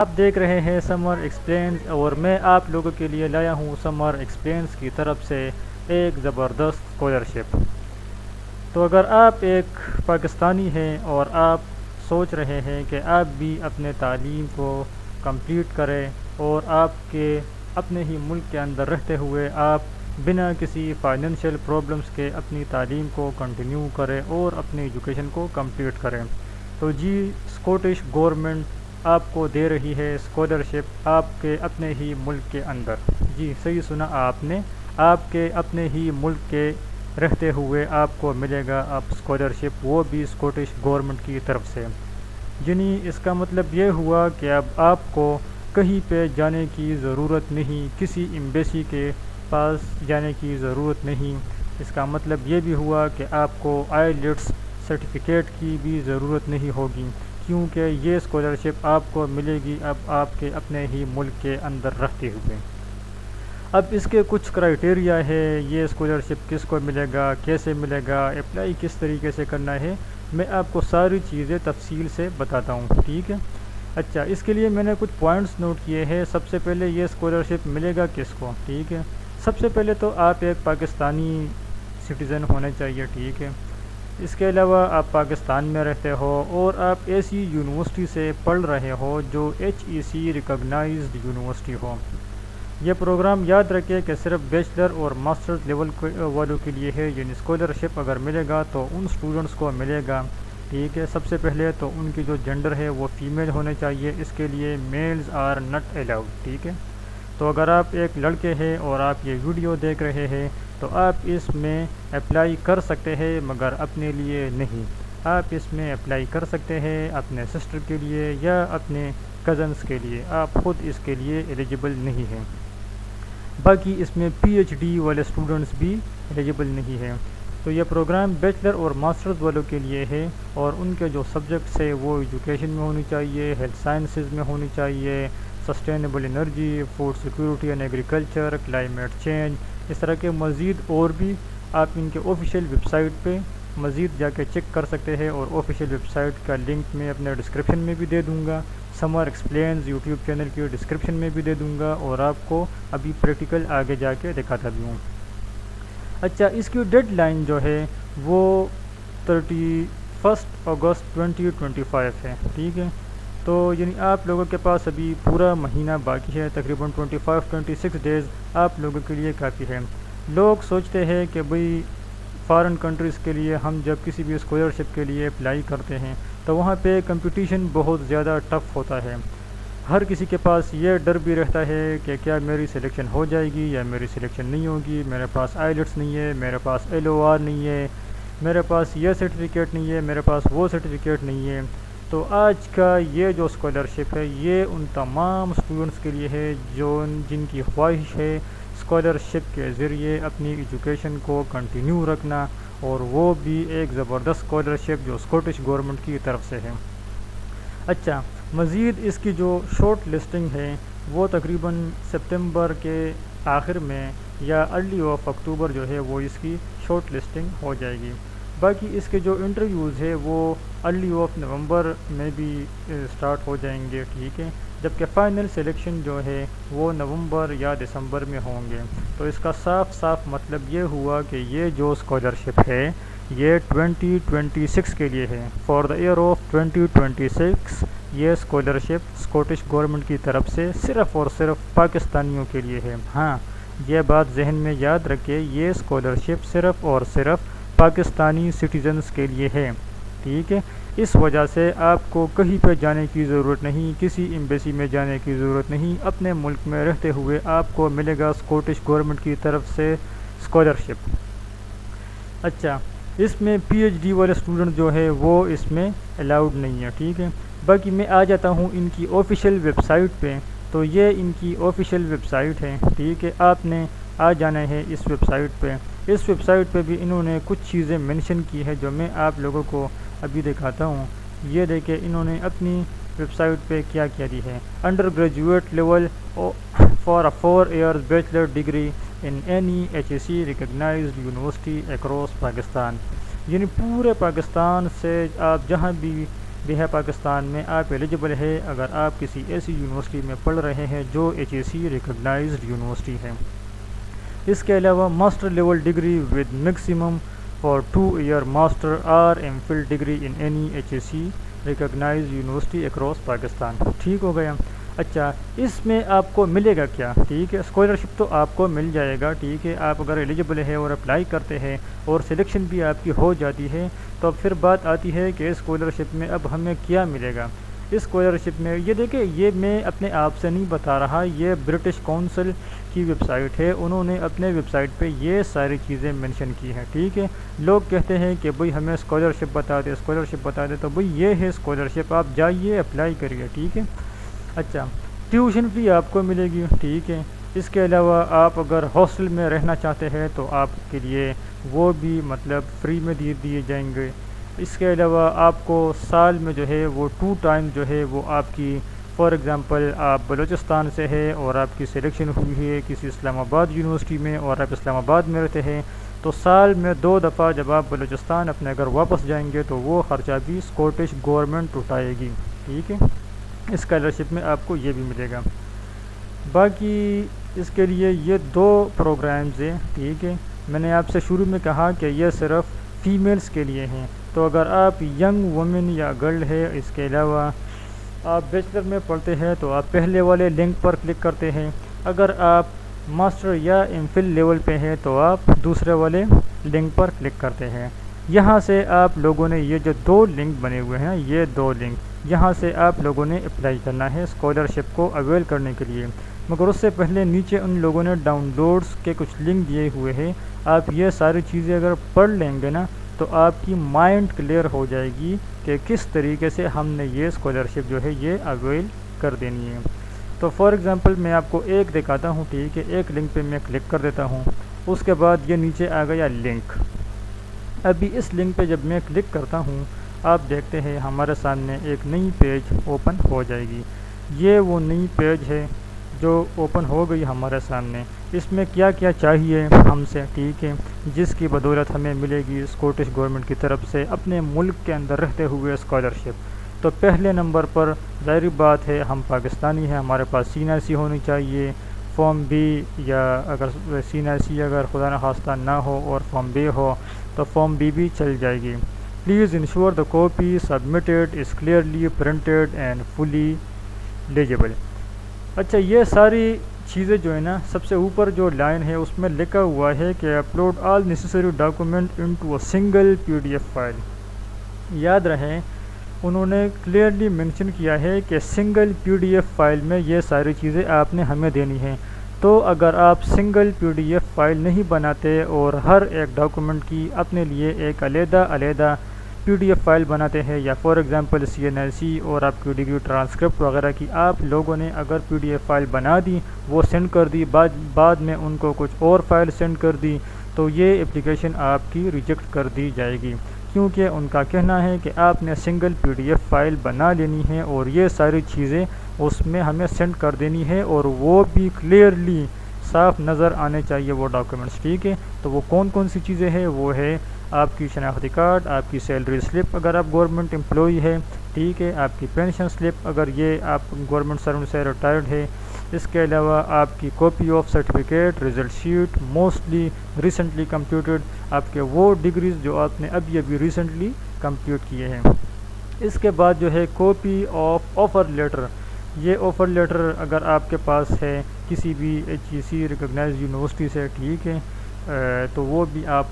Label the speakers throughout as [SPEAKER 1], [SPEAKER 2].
[SPEAKER 1] آپ دیکھ رہے ہیں سمر ایکسپلینز اور میں آپ لوگوں کے لیے لایا ہوں سمر ایکسپلینز کی طرف سے ایک زبردست اسکالرشپ۔ تو اگر آپ ایک پاکستانی ہیں اور آپ سوچ رہے ہیں کہ آپ بھی اپنے تعلیم کو کمپلیٹ کریں اور آپ کے اپنے ہی ملک کے اندر رہتے ہوئے آپ بنا کسی فائنینشیل پرابلمس کے اپنی تعلیم کو کنٹینیو کریں اور اپنی ایجوکیشن کو کمپلیٹ کریں، تو جی اسکاٹش گورنمنٹ آپ کو دے رہی ہے اسکالرشپ آپ کے اپنے ہی ملک کے اندر۔ جی صحیح سنا آپ نے، آپ کے اپنے ہی ملک کے رہتے ہوئے آپ کو ملے گا آپ اسکالرشپ، وہ بھی اسکاٹش گورنمنٹ کی طرف سے۔ یعنی اس کا مطلب یہ ہوا کہ اب آپ کو کہیں پہ جانے کی ضرورت نہیں، کسی ایمبیسی کے پاس جانے کی ضرورت نہیں۔ اس کا مطلب یہ بھی ہوا کہ آپ کو آئیلیٹس سرٹیفکیٹ کی بھی ضرورت نہیں ہوگی، کیونکہ یہ اسکالرشپ آپ کو ملے گی اب آپ کے اپنے ہی ملک کے اندر رہتے ہوئے۔ اب اس کے کچھ کرائٹیریا ہے، یہ اسکالرشپ کس کو ملے گا، کیسے ملے گا، اپلائی کس طریقے سے کرنا ہے، میں آپ کو ساری چیزیں تفصیل سے بتاتا ہوں، ٹھیک ہے۔ اچھا، اس کے لیے میں نے کچھ پوائنٹس نوٹ کیے ہیں۔ سب سے پہلے یہ اسکالرشپ ملے گا کس کو، ٹھیک ہے۔ سب سے پہلے تو آپ ایک پاکستانی سٹیزن ہونے چاہیے، ٹھیک ہے۔ اس کے علاوہ آپ پاکستان میں رہتے ہو اور آپ ایسی یونیورسٹی سے پڑھ رہے ہو جو HEC ریکگنائزڈ یونیورسٹی ہو۔ یہ پروگرام یاد رکھے کہ صرف بیچلر اور ماسٹرز لیول والوں کے لیے ہے، یعنی اسکالرشپ اگر ملے گا تو ان اسٹوڈنٹس کو ملے گا، ٹھیک ہے۔ سب سے پہلے تو ان کی جو جنڈر ہے وہ فیمیل ہونے چاہیے، اس کے لیے میلز آر نٹ الاؤڈ، ٹھیک ہے۔ تو اگر آپ ایک لڑکے ہیں اور آپ یہ ویڈیو دیکھ رہے ہیں تو آپ اس میں اپلائی کر سکتے ہیں، مگر اپنے لیے نہیں۔ آپ اس میں اپلائی کر سکتے ہیں اپنے سسٹر کے لیے یا اپنے کزنس کے لیے، آپ خود اس کے لیے ایلیجیبل نہیں ہیں۔ باقی اس میں PhD والے اسٹوڈنٹس بھی ایلیجیبل نہیں ہیں۔ تو یہ پروگرام بیچلر اور ماسٹرز والوں کے لیے ہے، اور ان کے جو سبجیکٹس ہے وہ ایجوکیشن میں ہونی چاہیے، ہیلتھ سائنسز میں ہونی چاہیے، sustainable energy, food security and agriculture, climate change, اس طرح کے مزید اور بھی آپ ان کے آفیشیل ویب سائٹ پہ مزید جا کے چیک کر سکتے ہیں، اور آفیشیل ویب سائٹ کا لنک میں اپنے ڈسکرپشن میں بھی دے دوں گا، سمر ایکسپلینز یوٹیوب چینل کی ڈسکرپشن میں بھی دے دوں گا، اور آپ کو ابھی پریکٹیکل آگے جا کے دکھاتا بھی ہوں۔ اچھا، اس کی ڈیڈ لائن جو ہے وہ 31 اگست 2025 ہے، ٹھیک ہے۔ تو یعنی آپ لوگوں کے پاس ابھی پورا مہینہ باقی ہے، تقریباً 26 ڈیز آپ لوگوں کے لیے کافی ہے۔ لوگ سوچتے ہیں کہ بھئی فارن کنٹریز کے لیے ہم جب کسی بھی اسکالرشپ کے لیے اپلائی کرتے ہیں تو وہاں پہ کمپٹیشن بہت زیادہ ٹف ہوتا ہے۔ ہر کسی کے پاس یہ ڈر بھی رہتا ہے کہ کیا میری سلیکشن ہو جائے گی یا میری سلیکشن نہیں ہوگی، میرے پاس آئیلیٹس نہیں ہے، میرے پاس LOR نہیں ہے، میرے پاس یہ سرٹیفکیٹ نہیں ہے، میرے پاس وہ سرٹیفکیٹ نہیں ہے۔ تو آج کا یہ جو اسکالرشپ ہے یہ ان تمام اسٹوڈنٹس کے لیے ہے جن کی خواہش ہے اسکالرشپ کے ذریعے اپنی ایجوکیشن کو کنٹینیو رکھنا، اور وہ بھی ایک زبردست اسکالرشپ جو اسکاٹش گورنمنٹ کی طرف سے ہے۔ اچھا، مزید اس کی جو شارٹ لسٹنگ ہے وہ تقریباً سپتمبر کے آخر میں یا ارلی آف اکتوبر جو ہے وہ اس کی شارٹ لسٹنگ ہو جائے گی۔ باقی اس کے جو انٹرویوز ہے وہ ارلی آف نومبر میں بھی سٹارٹ ہو جائیں گے، ٹھیک ہے، جبکہ فائنل سلیکشن جو ہے وہ نومبر یا دسمبر میں ہوں گے۔ تو اس کا صاف مطلب یہ ہوا کہ یہ جو اسکالرشپ ہے یہ 2026 کے لیے ہے، فار دا ایئر آف 2026 یہ اسکالرشپ اسکاٹش گورنمنٹ کی طرف سے صرف اور صرف پاکستانیوں کے لیے ہے۔ ہاں، یہ بات ذہن میں یاد رکھے، یہ اسکالرشپ صرف اور صرف پاکستانی سٹیزنز کے لیے ہے، ٹھیک ہے۔ اس وجہ سے آپ کو کہیں پہ جانے کی ضرورت نہیں، کسی ایمبیسی میں جانے کی ضرورت نہیں، اپنے ملک میں رہتے ہوئے آپ کو ملے گا اسکاٹش گورنمنٹ کی طرف سے اسکالرشپ۔ اچھا، اس میں PhD والے اسٹوڈنٹ جو ہے وہ اس میں الاؤڈ نہیں ہے، ٹھیک ہے۔ باقی میں آ جاتا ہوں ان کی آفیشیل ویب سائٹ پہ، تو یہ ان کی آفیشیل ویب سائٹ ہے، ٹھیک ہے۔ آپ نے آ جانا ہے اس ویب سائٹ پہ۔ اس ویب سائٹ پہ بھی انہوں نے کچھ چیزیں مینشن کی ہے جو میں آپ لوگوں کو ابھی دکھاتا ہوں۔ یہ دیکھیں انہوں نے اپنی ویب سائٹ پہ کیا کیا دی ہے۔ Undergraduate level for a 4 years bachelor degree in any HEC recognised university across Pakistan, یعنی پورے پاکستان سے آپ جہاں بھی بھی ہے پاکستان میں، آپ ایلیجبل ہے اگر آپ کسی ایسی یونیورسٹی میں پڑھ رہے ہیں جو HEC ریکگنائزڈ یونیورسٹی ہے۔ اس کے علاوہ master level degree with maximum for 2 year master اور M Phil degree in any HEC recognised university across Pakistan. ٹھیک ہو گیا۔ اچھا، اس میں آپ کو ملے گا کیا؟ ٹھیک ہے، اسکالرشپ تو آپ کو مل جائے گا، ٹھیک ہے، آپ اگر ایلیجبل ہے اور اپلائی کرتے ہیں اور سلیکشن بھی آپ کی ہو جاتی ہے تو اب پھر بات آتی ہے کہ اسکالرشپ میں اب ہمیں کیا ملے گا۔ اس اسکالرشپ میں یہ دیکھیں، یہ میں اپنے آپ سے نہیں بتا رہا، یہ برٹش کونسل کی ویب سائٹ ہے، انہوں نے اپنے ویب سائٹ پہ یہ ساری چیزیں منشن کی ہیں۔ ٹھیک ہے، لوگ کہتے ہیں کہ بھئی ہمیں اسکالرشپ بتا دے، اسکالرشپ بتا دے، تو بھئی یہ ہے اسکالرشپ، آپ جائیے اپلائی کریے۔ ٹھیک ہے۔ اچھا، ٹیوشن فی آپ کو ملے گی، ٹھیک ہے۔ اس کے علاوہ آپ اگر ہاسٹل میں رہنا چاہتے ہیں تو آپ کے لیے وہ بھی مطلب فری میں دیے جائیں گے۔ اس کے علاوہ آپ کو سال میں جو ہے وہ 2 ٹائم جو ہے وہ آپ کی، فار ایگزامپل آپ بلوچستان سے ہے اور آپ کی سلیکشن ہوئی ہے کسی اسلام آباد یونیورسٹی میں اور آپ اسلام آباد میں رہتے ہیں، تو سال میں 2 دفعہ جب آپ بلوچستان اپنے گھر واپس جائیں گے تو وہ خرچہ بھی اسکاٹش گورنمنٹ اٹھائے گی۔ ٹھیک ہے، اسکالرشپ میں آپ کو یہ بھی ملے گا۔ باقی اس کے لیے یہ 2 پروگرامز ہیں، ٹھیک ہے۔ میں نے آپ سے شروع میں کہا کہ یہ صرف فیمیلز کے لیے ہیں، تو اگر آپ ینگ وومن یا گرل ہے، اس کے علاوہ آپ بیچلر میں پڑھتے ہیں تو آپ پہلے والے لنک پر کلک کرتے ہیں، اگر آپ ماسٹر یا ایم فل لیول پہ ہیں تو آپ دوسرے والے لنک پر کلک کرتے ہیں۔ یہاں سے آپ لوگوں نے یہ جو 2 لنک بنے ہوئے ہیں، یہ 2 لنک یہاں سے آپ لوگوں نے اپلائی کرنا ہے اسکالرشپ کو اویل کرنے کے لیے۔ مگر اس سے پہلے نیچے ان لوگوں نے ڈاؤن لوڈس کے کچھ لنک دیے ہوئے ہیں، آپ یہ ساری چیزیں اگر پڑھ لیں گے نا تو آپ کی مائنڈ کلیئر ہو جائے گی کہ کس طریقے سے ہم نے یہ اسکالرشپ جو ہے یہ اویل کر دینی ہے۔ تو فار ایگزامپل میں آپ کو ایک دکھاتا ہوں، ٹھیک ہے، ایک لنک پہ میں کلک کر دیتا ہوں، اس کے بعد یہ نیچے آ گیا لنک۔ ابھی اس لنک پہ جب میں کلک کرتا ہوں، آپ دیکھتے ہیں ہمارے سامنے ایک نئی پیج اوپن ہو جائے گی۔ یہ وہ نئی پیج ہے جو اوپن ہو گئی ہمارے سامنے۔ اس میں کیا کیا چاہیے ہم سے، ٹھیک ہے، جس کی بدولت ہمیں ملے گی اسکاٹش گورنمنٹ کی طرف سے اپنے ملک کے اندر رہتے ہوئے اسکالرشپ۔ تو پہلے نمبر پر ظاہری بات ہے ہم پاکستانی ہیں، ہمارے پاس CNIC ہونی چاہیے، فارم B، یا اگر CNIC اگر خدا نخواستہ نہ ہو اور فارم B ہو تو فارم B بھی چل جائے گی۔ Please ensure the copy submitted is clearly printed and fully legible. اچھا، یہ ساری چیزیں جو ہے نا، سب سے اوپر جو لائن ہے اس میں لکھا ہوا ہے کہ upload all necessary document into a single PDF file. یاد رہے انہوں نے کلیئرلی مینشن کیا ہے کہ سنگل PDF فائل میں یہ ساری چیزیں آپ نے ہمیں دینی ہیں۔ تو اگر آپ سنگل PDF فائل نہیں بناتے اور ہر ایک ڈاکومنٹ کی اپنے لیے ایک علیحدہ PDF فائل بناتے ہیں، یا فار ایگزامپل CNIC اور آپ کی ڈگری ٹرانسکرپٹ وغیرہ کی آپ لوگوں نے اگر PDF فائل بنا دی، وہ سینڈ کر دی، بعد میں ان کو کچھ اور فائل سینڈ کر دی، تو یہ اپلیکیشن آپ کی ریجیکٹ کر دی جائے گی، کیونکہ ان کا کہنا ہے کہ آپ نے سنگل PDF فائل بنا لینی ہے اور یہ ساری چیزیں اس میں ہمیں سینڈ کر دینی ہے، اور وہ بھی کلیئرلی صاف نظر آنے چاہیے وہ ڈاکومنٹس۔ ٹھیک ہے، تو وہ کون سی چیزیں ہیں؟ وہ ہے آپ کی شناختی کارڈ، آپ کی سیلری سلپ اگر آپ گورنمنٹ امپلائی ہے، ٹھیک ہے، آپ کی پینشن سلپ اگر یہ آپ گورنمنٹ سرونٹ سے ریٹائرڈ ہے، اس کے علاوہ آپ کی copy of certificate, result sheet, mostly recently computed, آپ کے وہ ڈگریز جو آپ نے ابھی ریسنٹلی کمپلیٹ کیے ہیں۔ اس کے بعد جو ہے کاپی آف آفر لیٹر، یہ آفر لیٹر اگر آپ کے پاس ہے کسی بھی HEC ریکگنائزڈ یونیورسٹی سے، ٹھیک ہے، تو وہ بھی آپ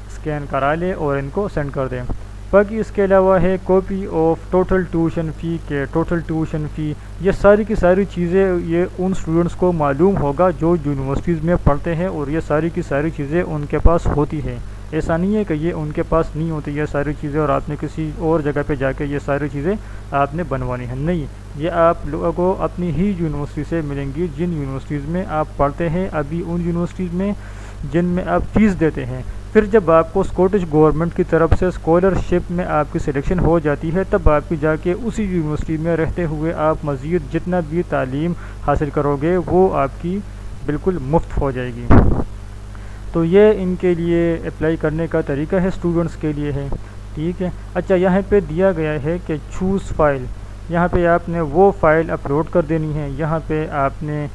[SPEAKER 1] اسکین کرا لیں اور ان کو سینڈ کر دیں۔ باقی اس کے علاوہ ہے copy of total tuition fee کے ٹوٹل ٹیوشن فی، یہ ساری کی ساری چیزیں یہ ان اسٹوڈنٹس کو معلوم ہوگا جو یونیورسٹیز میں پڑھتے ہیں، اور یہ ساری کی ساری چیزیں ان کے پاس ہوتی ہیں، ایسا نہیں ہے کہ یہ ان کے پاس نہیں ہوتی یہ ساری چیزیں اور آپ نے کسی اور جگہ پہ جا کے یہ ساری چیزیں آپ نے بنوانی ہیں، نہیں، یہ آپ لوگوں کو اپنی ہی یونیورسٹی سے ملیں گی جن یونیورسٹیز میں آپ پڑھتے ہیں، ابھی ان یونیورسٹیز میں جن میں آپ فیس دیتے ہیں۔ پھر جب آپ کو اسکاٹش گورنمنٹ کی طرف سے اسکالرشپ میں آپ کی سلیکشن ہو جاتی ہے، تب آپ کی جا کے اسی یونیورسٹی میں رہتے ہوئے آپ مزید جتنا بھی تعلیم حاصل کرو گے وہ آپ کی بالکل مفت ہو جائے گی۔ تو یہ ان کے لیے اپلائی کرنے کا طریقہ ہے، اسٹوڈنٹس کے لیے ہے۔ ٹھیک ہے۔ اچھا یہاں پہ دیا گیا ہے کہ چوز فائل، یہاں پہ آپ نے وہ فائل اپلوڈ کر دینی ہے۔ یہاں پہ آپ نے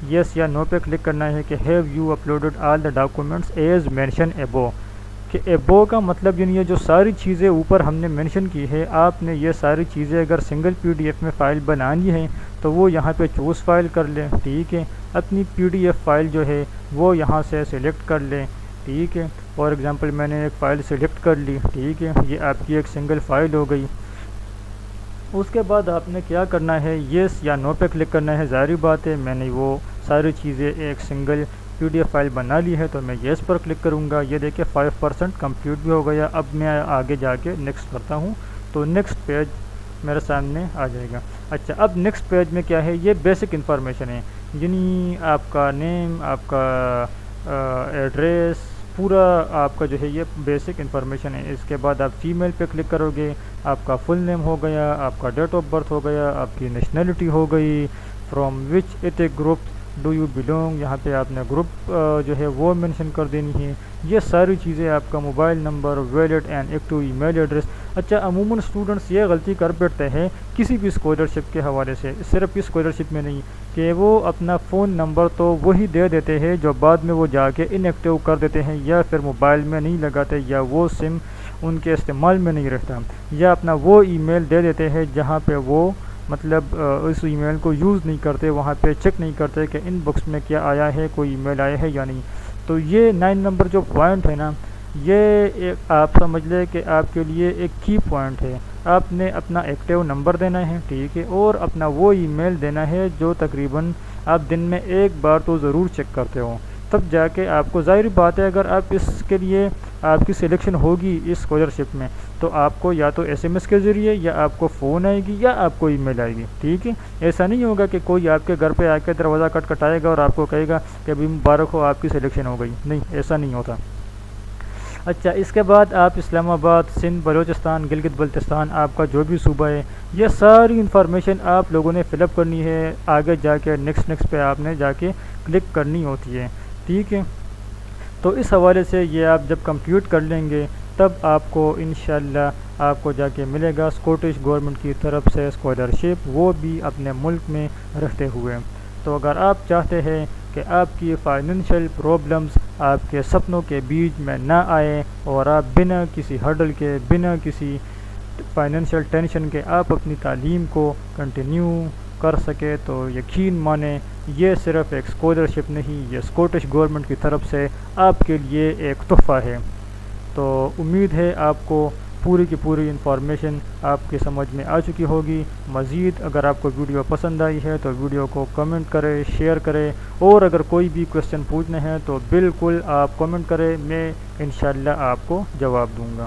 [SPEAKER 1] یس یا نو پہ کلک کرنا ہے کہ have you uploaded all the documents as mention above, کہ ایبو کا مطلب یعنی یہ جو ساری چیزیں اوپر ہم نے مینشن کی ہے، آپ نے یہ ساری چیزیں اگر سنگل پی ڈی ایف میں فائل بنانی ہے تو وہ یہاں پہ چوز فائل کر لیں، ٹھیک ہے۔ اپنی پی ڈی ایف فائل جو ہے وہ یہاں سے سلیکٹ کر لیں، ٹھیک ہے۔ فار ایگزامپل میں نے ایک فائل سلیکٹ کر لی، ٹھیک ہے، یہ آپ کی ایک سنگل فائل ہو گئی۔ اس کے بعد آپ نے کیا کرنا ہے، یس یا نو پہ کلک کرنا ہے۔ ظاہری بات ہے میں نے وہ ساری چیزیں ایک single P D F file بنا لی ہے تو میں یس پر کلک کروں گا۔ یہ دیکھیں 5% کمپلیٹ بھی ہو گیا۔ اب میں آگے جا کے نیکسٹ کرتا ہوں تو نیکسٹ پیج میرے سامنے آ جائے گا۔ اچھا اب نیکسٹ پیج میں کیا ہے، یہ بیسک انفارمیشن ہے، یعنی آپ کا نیم، آپ کا ایڈریس، پورا آپ کا جو ہے یہ بیسک انفارمیشن ہے۔ اس کے بعد آپ جی میل پہ کلک کرو گے، آپ کا فل نیم ہو گیا، آپ کا ڈیٹ آف برتھ ہو گیا، آپ کی نیشنلٹی ہو گئی، from which ethnic group do you belong, یہاں پہ آپ نے گروپ جو ہے وہ مینشن کر دینی ہے۔ یہ ساری چیزیں، آپ کا mobile number, valid and active E mail address. اچھا عموماً اسٹوڈنٹس یہ غلطی کر بیٹھتے ہیں کسی بھی اسکالرشپ کے حوالے سے، صرف اس اسکالرشپ میں نہیں، کہ وہ اپنا فون نمبر تو وہی دے دیتے ہیں جو بعد میں وہ جا کے ان ایکٹیو کر دیتے ہیں، یا پھر موبائل میں نہیں لگاتے، یا وہ سم ان کے استعمال میں نہیں رہتا، یا اپنا وہ ای میل دے دیتے ہیں جہاں پہ وہ مطلب اس ای میل کو یوز نہیں کرتے، وہاں پہ چیک نہیں کرتے کہ ان باکس میں کیا آیا ہے، کوئی ای میل آیا ہے یا نہیں۔ تو یہ 9 نمبر جو پوائنٹ ہے نا، یہ ایک آپ سمجھ لیں کہ آپ کے لیے ایک کی پوائنٹ ہے۔ آپ نے اپنا ایکٹیو نمبر دینا ہے، ٹھیک ہے، اور اپنا وہ ای میل دینا ہے جو تقریباً آپ دن میں ایک بار تو ضرور چیک کرتے ہو، تب جا کے آپ کو ظاہری بات ہے اگر آپ اس کے لیے آپ کی سلیکشن ہوگی اس اسکالرشپ میں تو آپ کو یا تو ایس ایم ایس کے ذریعے یا آپ کو فون آئے گی یا آپ کو ای میل آئے گی، ٹھیک ہے۔ ایسا نہیں ہوگا کہ کوئی آپ کے گھر پہ آ کے دروازہ کٹائے گا اور آپ کو کہے گا کہ ابھی مبارک ہو آپ کی سلیکشن ہو گئی، نہیں، ایسا نہیں ہوتا۔ اچھا اس کے بعد آپ اسلام آباد، سندھ، بلوچستان، گلگت بلتستان، آپ کا جو بھی صوبہ ہے، یہ ساری انفارمیشن آپ لوگوں نے فل اپ کرنی ہے، آگے جا کے نیکسٹ پہ آپ نے جا کے کلک کرنی ہوتی ہے، ٹھیک ہے۔ تو اس حوالے سے یہ آپ جب کمپلیٹ کر لیں گے تب آپ کو انشاءاللہ آپ کو جا کے ملے گا اسکاٹش گورنمنٹ کی طرف سے اسکالرشپ، وہ بھی اپنے ملک میں رہتے ہوئے۔ تو اگر آپ چاہتے ہیں کہ آپ کی فائنینشیل پرابلمز آپ کے سپنوں کے بیچ میں نہ آئے اور آپ بنا کسی ہرڈل کے، بنا کسی فائنینشیل ٹینشن کے آپ اپنی تعلیم کو کنٹینیو کر سکے، تو یقین مانیں یہ صرف ایک اسکالرشپ نہیں، یہ اسکاٹش گورنمنٹ کی طرف سے آپ کے لیے ایک تحفہ ہے۔ تو امید ہے آپ کو پوری کی پوری انفارمیشن آپ کی سمجھ میں آ چکی ہوگی۔ مزید اگر آپ کو ویڈیو پسند آئی ہے تو ویڈیو کو کمنٹ کرے، شیئر کرے، اور اگر کوئی بھی کویسچن پوچھنے ہیں تو بالکل آپ کمنٹ کریں، میں انشاءاللہ آپ کو جواب دوں گا۔